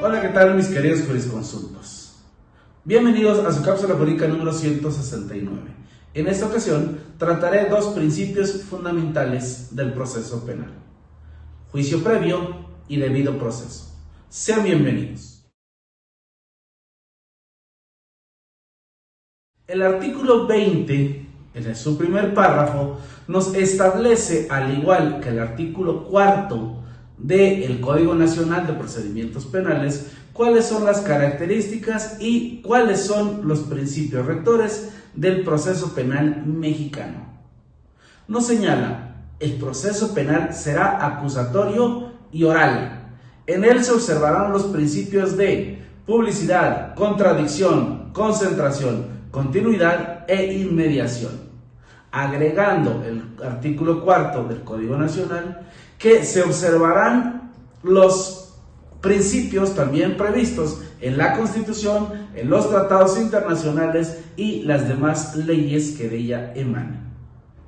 Hola, ¿qué tal mis queridos jurisconsultos? Bienvenidos a su cápsula jurídica número 169. En esta ocasión trataré dos principios fundamentales del proceso penal: juicio previo y debido proceso. Sean bienvenidos. El artículo 20, en su primer párrafo, nos establece, al igual que el artículo 4 del Código Nacional de Procedimientos Penales, cuáles son las características y cuáles son los principios rectores del proceso penal mexicano. Nos señala: el proceso penal será acusatorio y oral. En él se observarán los principios de publicidad, contradicción, concentración, continuidad e inmediación. Agregando el artículo 4 del Código Nacional, que se observarán los principios también previstos en la Constitución, en los tratados internacionales y las demás leyes que de ella emanan.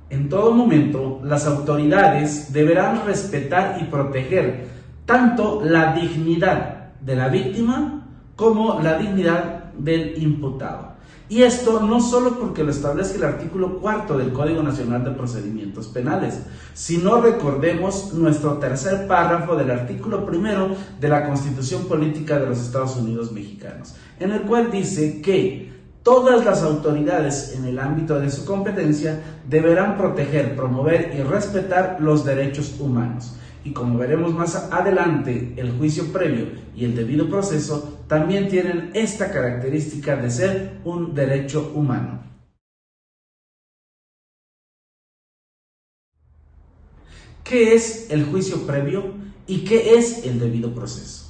En todo momento, las autoridades deberán respetar y proteger tanto la dignidad de la víctima como la dignidad del imputado. Y esto no solo porque lo establece el artículo 4 del Código Nacional de Procedimientos Penales, sino recordemos nuestro tercer párrafo del artículo 1 de la Constitución Política de los Estados Unidos Mexicanos, en el cual dice que todas las autoridades en el ámbito de su competencia deberán proteger, promover y respetar los derechos humanos. Y como veremos más adelante, el juicio previo y el debido proceso también tienen esta característica de ser un derecho humano. ¿Qué es el juicio previo y qué es el debido proceso?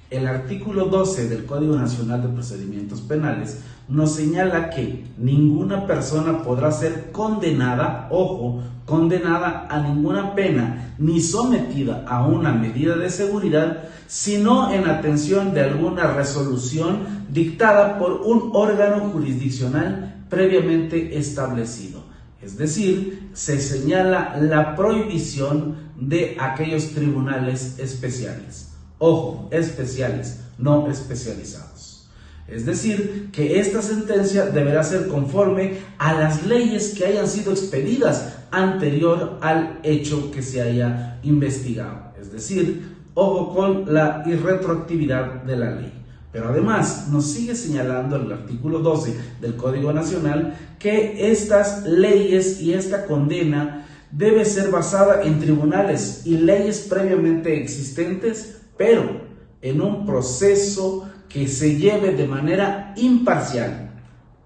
El artículo 12 del Código Nacional de Procedimientos Penales nos señala que ninguna persona podrá ser condenada, ojo, condenada a ninguna pena ni sometida a una medida de seguridad, sino en atención de alguna resolución dictada por un órgano jurisdiccional previamente establecido. Es decir, se señala la prohibición de aquellos tribunales especiales. Ojo, especiales, no especializados. Es decir, que esta sentencia deberá ser conforme a las leyes que hayan sido expedidas anterior al hecho que se haya investigado. Es decir, ojo con la irretroactividad de la ley. Pero además nos sigue señalando el artículo 12 del Código Nacional que estas leyes y esta condena debe ser basada en tribunales y leyes previamente existentes, pero en un proceso que se lleve de manera imparcial.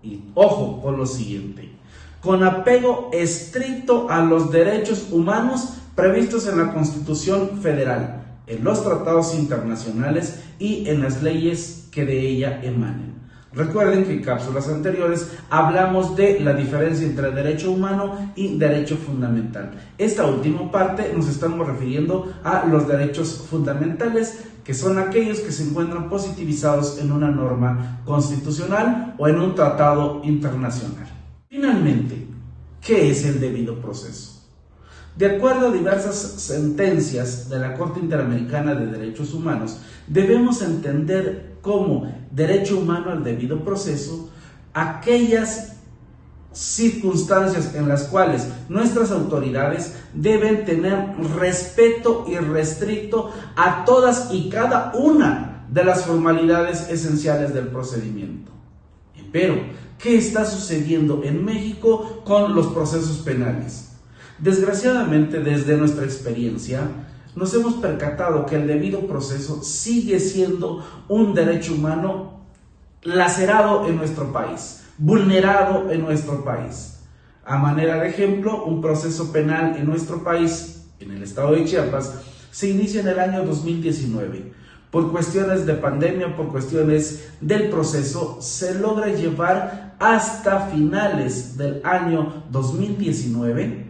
Y ojo con lo siguiente: con apego estricto a los derechos humanos previstos en la Constitución Federal, en los tratados internacionales y en las leyes que de ella emanen. Recuerden que en cápsulas anteriores hablamos de la diferencia entre derecho humano y derecho fundamental. Esta última parte nos estamos refiriendo a los derechos fundamentales, que son aquellos que se encuentran positivizados en una norma constitucional o en un tratado internacional. Finalmente, ¿qué es el debido proceso? De acuerdo a diversas sentencias de la Corte Interamericana de Derechos Humanos, debemos entender como derecho humano al debido proceso aquellas circunstancias en las cuales nuestras autoridades deben tener respeto irrestricto a todas y cada una de las formalidades esenciales del procedimiento. Pero, ¿qué está sucediendo en México con los procesos penales? Desgraciadamente, desde nuestra experiencia, nos hemos percatado que el debido proceso sigue siendo un derecho humano lacerado en nuestro país, vulnerado en nuestro país. A manera de ejemplo, un proceso penal en nuestro país, en el estado de Chiapas, se inicia en el año 2019. Por cuestiones de pandemia, por cuestiones del proceso, se logra llevar hasta finales del año 2019.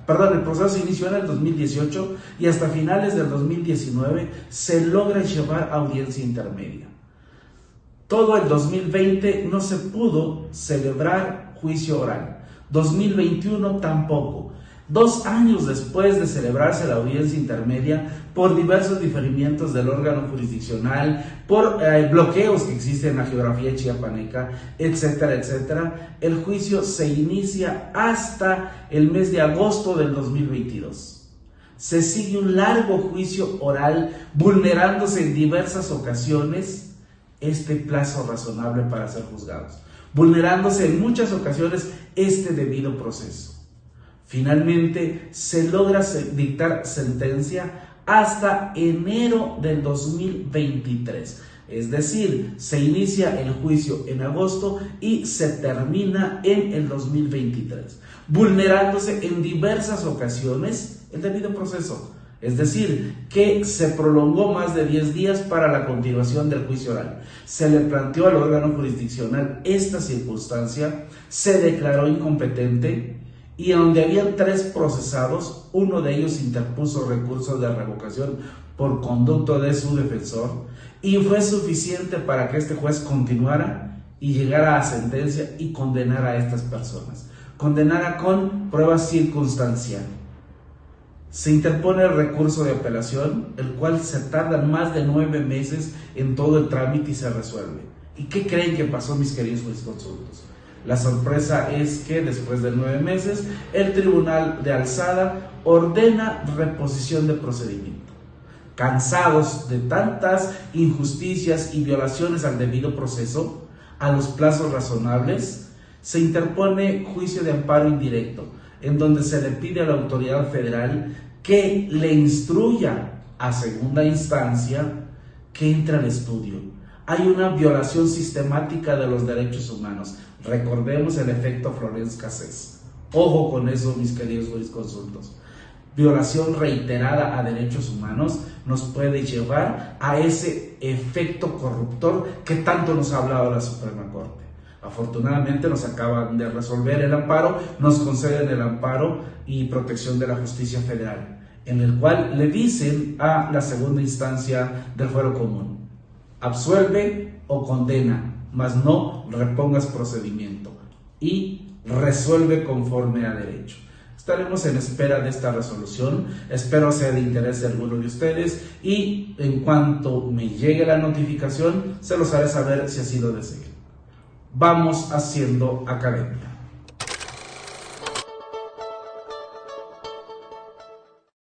El proceso se inició en el 2018 y hasta finales del 2019 se logra llevar audiencia intermedia. Todo el 2020 no se pudo celebrar juicio oral, 2021 tampoco. 2 años después de celebrarse la audiencia intermedia, por diversos diferimientos del órgano jurisdiccional, por bloqueos que existen en la geografía chiapaneca, etcétera, etcétera, el juicio se inicia hasta el mes de agosto del 2022. Se sigue un largo juicio oral, vulnerándose en diversas ocasiones este plazo razonable para ser juzgados, vulnerándose en muchas ocasiones este debido proceso. Finalmente, se logra dictar sentencia hasta enero del 2023. Es decir, se inicia el juicio en agosto y se termina en el 2023, vulnerándose en diversas ocasiones el debido proceso. Es decir, que se prolongó más de 10 días para la continuación del juicio oral. Se le planteó al órgano jurisdiccional esta circunstancia, se declaró incompetente, y donde habían 3 procesados, uno de ellos interpuso recurso de revocación por conducto de su defensor, y fue suficiente para que este juez continuara y llegara a sentencia y condenara a estas personas. Condenara con prueba circunstancial. Se interpone el recurso de apelación, el cual se tarda más de 9 meses en todo el trámite y se resuelve. ¿Y qué creen que pasó, mis queridos jurisconsultos? La sorpresa es que después de 9 meses, el Tribunal de Alzada ordena reposición de procedimiento. Cansados de tantas injusticias y violaciones al debido proceso, a los plazos razonables, se interpone juicio de amparo indirecto, en donde se le pide a la autoridad federal que le instruya a segunda instancia que entre al estudio. Hay una violación sistemática de los derechos humanos. Recordemos el efecto Florence-Cassés. Ojo con eso, mis queridos jurisconsultos. Violación reiterada a derechos humanos nos puede llevar a ese efecto corruptor que tanto nos ha hablado la Suprema Corte. Afortunadamente nos acaban de resolver el amparo, nos conceden el amparo y protección de la justicia federal, en el cual le dicen a la segunda instancia del fuero común: absuelve o condena, mas no repongas procedimiento, y resuelve conforme a derecho. Estaremos en espera de esta resolución, espero sea de interés de alguno de ustedes, y en cuanto me llegue la notificación, se los haré saber si así lo desean. Vamos haciendo academia.